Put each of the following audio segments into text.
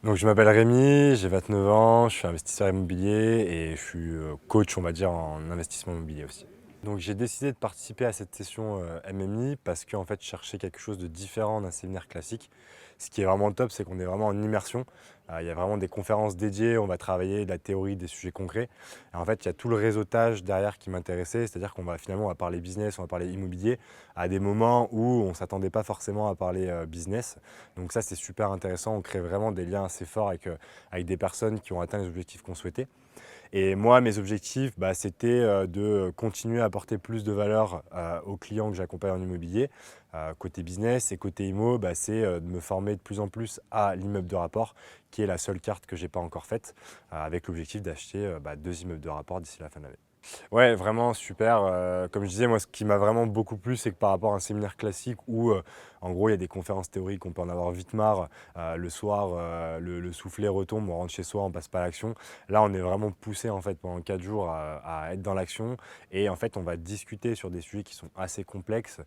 Donc je m'appelle Rémi, j'ai 29 ans, je suis investisseur immobilier et je suis coach, on va dire, en investissement immobilier aussi. Donc j'ai décidé de participer à cette session MMI parce qu'en fait je cherchais quelque chose de différent d'un séminaire classique. Ce qui est vraiment top, c'est qu'on est vraiment en immersion. Il y a vraiment des conférences dédiées, on va travailler de la théorie, des sujets concrets. Et en fait, il y a tout le réseautage derrière qui m'intéressait, c'est-à-dire qu'on va finalement on va parler business, on va parler immobilier à des moments où on ne s'attendait pas forcément à parler business. Donc ça, c'est super intéressant, on crée vraiment des liens assez forts avec des personnes qui ont atteint les objectifs qu'on souhaitait. Et moi, mes objectifs, c'était de continuer à apporter plus de valeur aux clients que j'accompagne en immobilier. Côté business et côté immo, c'est de me former de plus en plus à l'immeuble de rapport, qui est la seule carte que je n'ai pas encore faite, avec l'objectif d'acheter 2 immeubles de rapport d'ici la fin de l'année. Ouais, vraiment super. Comme je disais, moi, ce qui m'a vraiment beaucoup plu, c'est que par rapport à un séminaire classique où, en gros, il y a des conférences théoriques, on peut en avoir vite marre. Le soir, le soufflet retombe, on rentre chez soi, on passe pas à l'action. Là, on est vraiment poussé en fait pendant 4 jours à être dans l'action et en fait, on va discuter sur des sujets qui sont assez complexes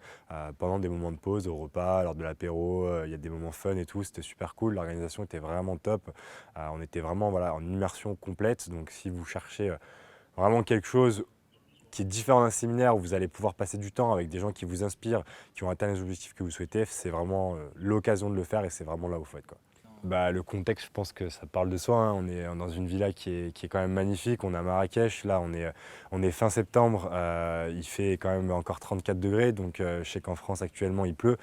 pendant des moments de pause, au repas, lors de l'apéro. Il y a des moments fun et tout. C'était super cool. L'organisation était vraiment top. On était vraiment voilà en immersion complète. Donc, si vous cherchez vraiment quelque chose qui est différent d'un séminaire où vous allez pouvoir passer du temps avec des gens qui vous inspirent, qui ont atteint les objectifs que vous souhaitez, c'est vraiment l'occasion de le faire et c'est vraiment là où il faut être, quoi. Le contexte, je pense que ça parle de soi, hein. On est dans une villa qui est quand même magnifique. On est à Marrakech, là on est fin septembre, il fait quand même encore 34 degrés, donc je sais qu'en France actuellement il pleut.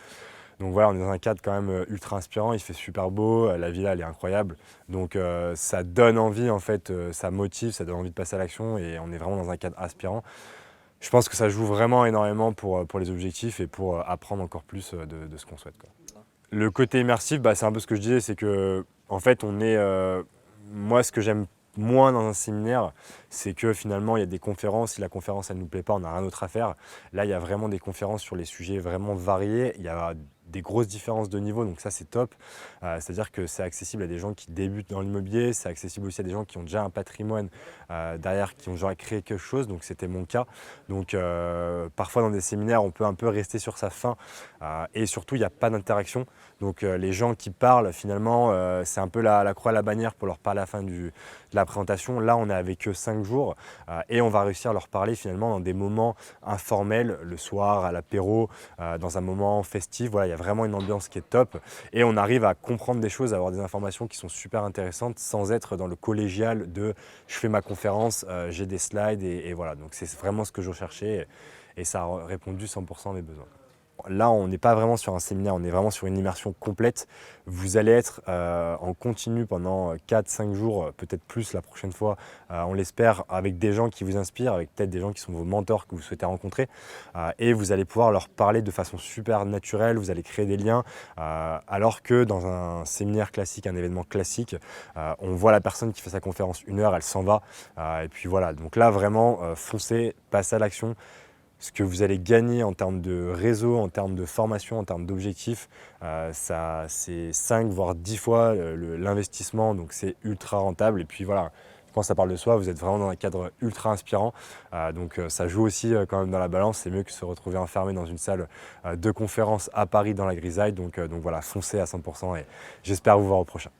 Donc voilà, on est dans un cadre quand même ultra inspirant, il fait super beau, la villa elle est incroyable. Donc ça donne envie en fait, ça motive, ça donne envie de passer à l'action et on est vraiment dans un cadre inspirant. Je pense que ça joue vraiment énormément pour les objectifs et pour apprendre encore plus de ce qu'on souhaite, quoi. Le côté immersif, c'est un peu ce que je disais, c'est que en fait moi ce que j'aime moins dans un séminaire, c'est que finalement il y a des conférences, si la conférence elle nous plaît pas, on n'a rien d'autre à faire. Là il y a vraiment des conférences sur les sujets vraiment variés, il y a des grosses différences de niveau, donc ça c'est top. C'est-à-dire que c'est accessible à des gens qui débutent dans l'immobilier, c'est accessible aussi à des gens qui ont déjà un patrimoine derrière, qui ont déjà créé quelque chose, donc c'était mon cas. Donc parfois dans des séminaires on peut un peu rester sur sa faim et surtout il n'y a pas d'interaction. Donc les gens qui parlent finalement c'est un peu la croix à la bannière pour leur parler à la fin de la présentation. Là on est avec eux 5 jours et on va réussir à leur parler finalement dans des moments informels, le soir, à l'apéro, dans un moment festif. Voilà, il y a vraiment une ambiance qui est top et on arrive à comprendre des choses, à avoir des informations qui sont super intéressantes sans être dans le collégial de je fais ma conférence, j'ai des slides et voilà. Donc c'est vraiment ce que je recherchais et ça a répondu 100% à mes besoins. Là, on n'est pas vraiment sur un séminaire, on est vraiment sur une immersion complète. Vous allez être en continu pendant 4-5 jours, peut-être plus la prochaine fois, on l'espère, avec des gens qui vous inspirent, avec peut-être des gens qui sont vos mentors que vous souhaitez rencontrer. Et vous allez pouvoir leur parler de façon super naturelle, vous allez créer des liens. Alors que dans un séminaire classique, un événement classique, on voit la personne qui fait sa conférence 1 heure, elle s'en va. Et puis voilà, donc là vraiment, foncez, passez à l'action. Ce que vous allez gagner en termes de réseau, en termes de formation, en termes d'objectifs, c'est 5 voire 10 fois l'investissement, donc c'est ultra rentable. Et puis voilà, je pense que ça parle de soi, vous êtes vraiment dans un cadre ultra inspirant, donc ça joue aussi quand même dans la balance, c'est mieux que se retrouver enfermé dans une salle de conférence à Paris dans la grisaille, donc voilà, foncez à 100% et j'espère vous voir au prochain.